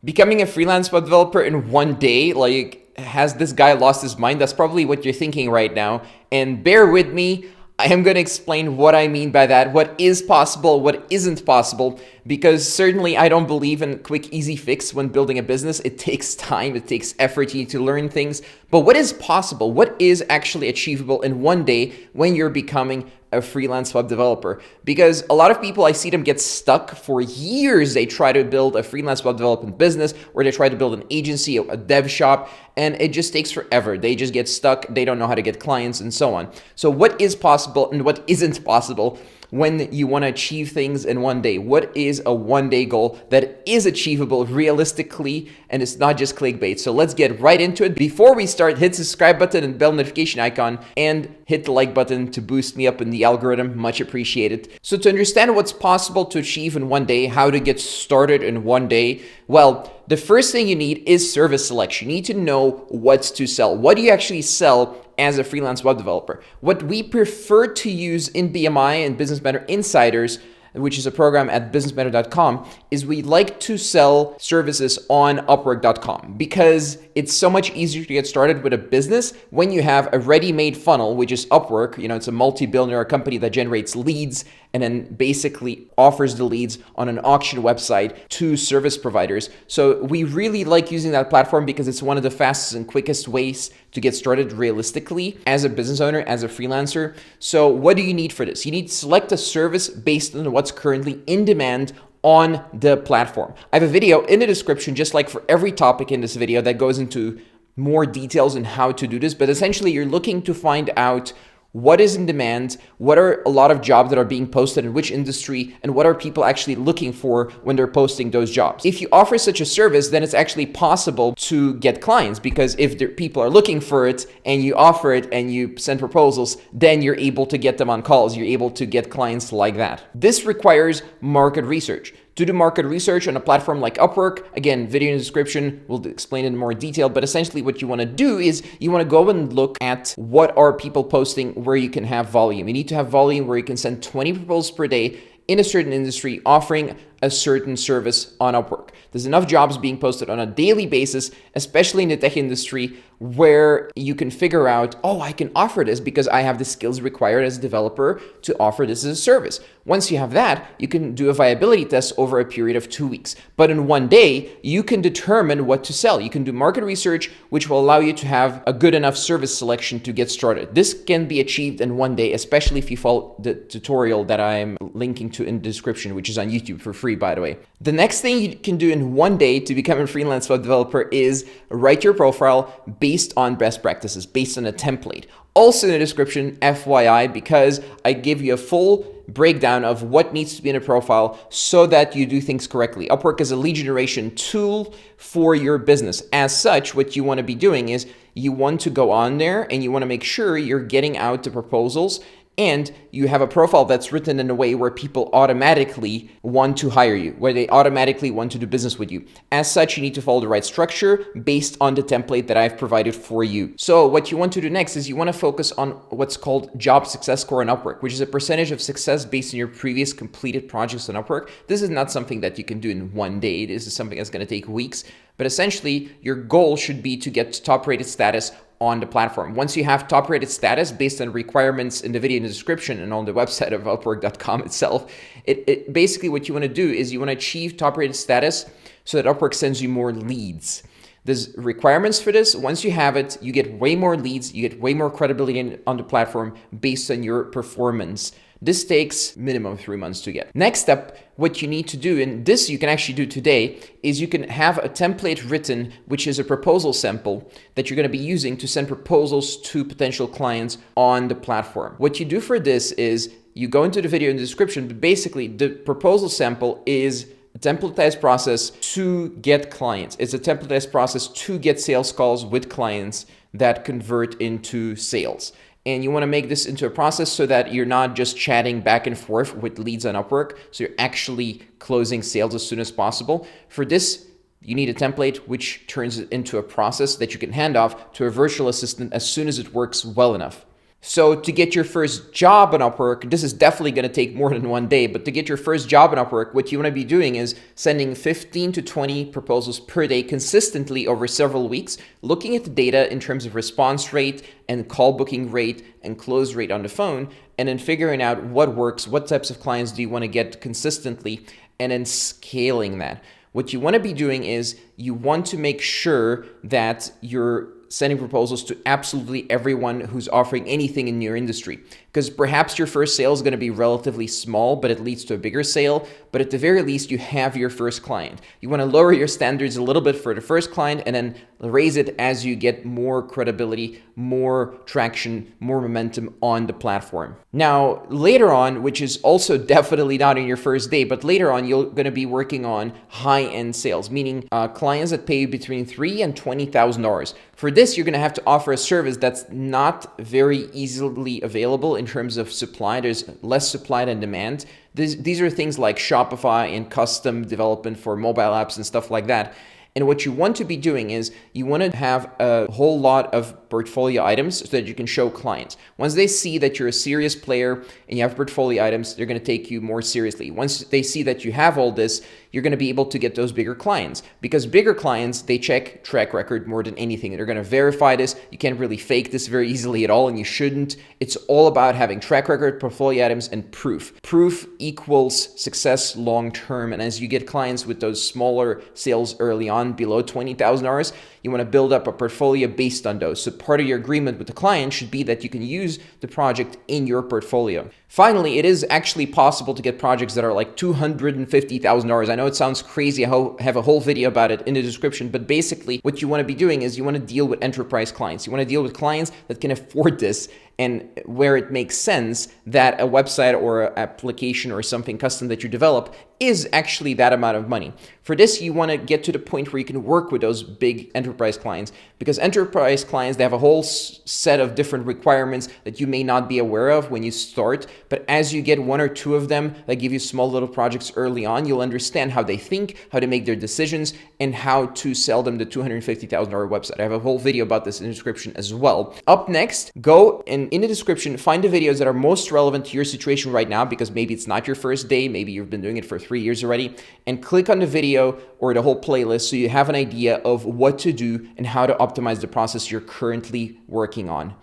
Becoming a freelance web developer in one day, like, has this guy lost his mind? That's probably what you're thinking right now. And bear with me, I am going to explain what I mean by that, what is possible, what isn't possible, because certainly I don't believe in quick, easy fix when building a business. It takes time, it takes effort, you need to learn things. But what is possible? What is actually achievable in one day when you're becoming a freelance web developer? Because a lot of people, I see them get stuck for years. They try to build a freelance web development business, or they try to build an agency, a dev shop, and it just takes forever. They just get stuck. They don't know how to get clients and so on. So what is possible and what isn't possible when you want to achieve things in one day? What is a one-day goal that is achievable realistically, and it's not just clickbait? So let's get right into it. Before we start, hit the subscribe button and bell notification icon, and hit the like button to boost me up in the algorithm. Much appreciated. So to understand what's possible to achieve in one day, how to get started in one day, well, the first thing you need is service selection. You need to know what to sell. What do you actually sell as a freelance web developer? What we prefer to use in BMI and Business Matter Insiders, which is a program at businessmatter.com, is we like to sell services on Upwork.com because it's so much easier to get started with a business when you have a ready-made funnel, which is Upwork. You know, it's a multi-billion-dollar company that generates leads and then basically offers the leads on an auction website to service providers. So we really like using that platform because it's one of the fastest and quickest ways to get started realistically as a business owner, as a freelancer. So what do you need for this? You need to select a service based on what's currently in demand on the platform. I have a video in the description, just like for every topic in this video, that goes into more details on how to do this. But essentially, you're looking to find out what is in demand, what are a lot of jobs that are being posted in which industry, and what are people actually looking for when they're posting those jobs. If you offer such a service, then it's actually possible to get clients, because if people are looking for it and you offer it and you send proposals, then you're able to get them on calls. You're able to get clients like that. This requires market research. To do market research on a platform like Upwork, again, video in the description, we'll explain it in more detail, but essentially what you want to do is you want to go and look at what are people posting where you can have volume. You need to have volume where you can send 20 proposals per day in a certain industry offering a certain service on Upwork. There's enough jobs being posted on a daily basis, especially in the tech industry, where you can figure out, oh, I can offer this because I have the skills required as a developer to offer this as a service. Once you have that, you can do a viability test over a period of 2 weeks. But in one day, you can determine what to sell. You can do market research, which will allow you to have a good enough service selection to get started. This can be achieved in one day, especially if you follow the tutorial that I'm linking to in the description, which is on YouTube for free, by the way. The next thing you can do in one day to become a freelance web developer is write your profile based on best practices, based on a template. Also in the description, FYI, because I give you a full breakdown of what needs to be in a profile so that you do things correctly. Upwork is a lead generation tool for your business. As such, what you want to be doing is you want to go on there and you want to make sure you're getting out the proposals and you have a profile that's written in a way where people automatically want to hire you, where they automatically want to do business with you. As such, you need to follow the right structure based on the template that I've provided for you. So what you want to do next is you want to focus on what's called job success score on Upwork, which is a percentage of success based on your previous completed projects on Upwork. This is not something that you can do in one day. This is something that's going to take weeks. But essentially, your goal should be to get top rated status on the platform. Once you have top rated status based on requirements in the video in the description and on the website of Upwork.com itself, it basically what you want to do is you want to achieve top rated status so that Upwork sends you more leads. There's requirements for this. Once you have it, you get way more leads, you get way more credibility on the platform based on your performance. This takes minimum 3 months to get. Next step, what you need to do, and this you can actually do today, is you can have a template written, which is a proposal sample that you're going to be using to send proposals to potential clients on the platform. What you do for this is you go into the video in the description, but basically the proposal sample is a templatized process to get clients. It's a templatized process to get sales calls with clients that convert into sales. And you want to make this into a process so that you're not just chatting back and forth with leads on Upwork. So you're actually closing sales as soon as possible. For this, you need a template which turns it into a process that you can hand off to a virtual assistant as soon as it works well enough. So to get your first job on Upwork, this is definitely going to take more than one day, but to get your first job on Upwork, what you want to be doing is sending 15 to 20 proposals per day consistently over several weeks, looking at the data in terms of response rate and call booking rate and close rate on the phone, and then figuring out what works, what types of clients do you want to get consistently, and then scaling that. What you want to be doing is you want to make sure that you're sending proposals to absolutely everyone who's offering anything in your industry. Because perhaps your first sale is going to be relatively small, but it leads to a bigger sale. But at the very least, you have your first client. You want to lower your standards a little bit for the first client and then raise it as you get more credibility, more traction, more momentum on the platform. Now, later on, which is also definitely not in your first day, but later on, you're going to be working on high-end sales, meaning clients that pay you between $3,000 and $20,000. For this, you're going to have to offer a service that's not very easily available in terms of supply. There's less supply than demand. These are things like Shopify and custom development for mobile apps and stuff like that. And what you want to be doing is you want to have a whole lot of portfolio items so that you can show clients. Once they see that you're a serious player and you have portfolio items, they're going to take you more seriously. Once they see that you have all this, you're going to be able to get those bigger clients, because bigger clients, they check track record more than anything. They're going to verify this. You can't really fake this very easily at all, and you shouldn't. It's all about having track record, portfolio items, and proof. Proof equals success long term. And as you get clients with those smaller sales early on, below $20,000, you want to build up a portfolio based on those. So part of your agreement with the client should be that you can use the project in your portfolio. Finally, it is actually possible to get projects that are like $250,000. I know it sounds crazy. I have a whole video about it in the description, but basically what you want to be doing is you want to deal with enterprise clients. You want to deal with clients that can afford this, and where it makes sense that a website or an application or something custom that you develop is actually that amount of money. For this, you want to get to the point where you can work with those big enterprise clients, because enterprise clients, they have a whole set of different requirements that you may not be aware of when you start. But as you get one or two of them that give you small little projects early on, you'll understand how they think, how to make their decisions, and how to sell them the $250,000 website. I have a whole video about this in the description as well. Up next, go and in the description, find the videos that are most relevant to your situation right now, because maybe it's not your first day, maybe you've been doing it for 3 years already, and click on the video or the whole playlist so you have an idea of what to do and how to optimize the process you're currently working on.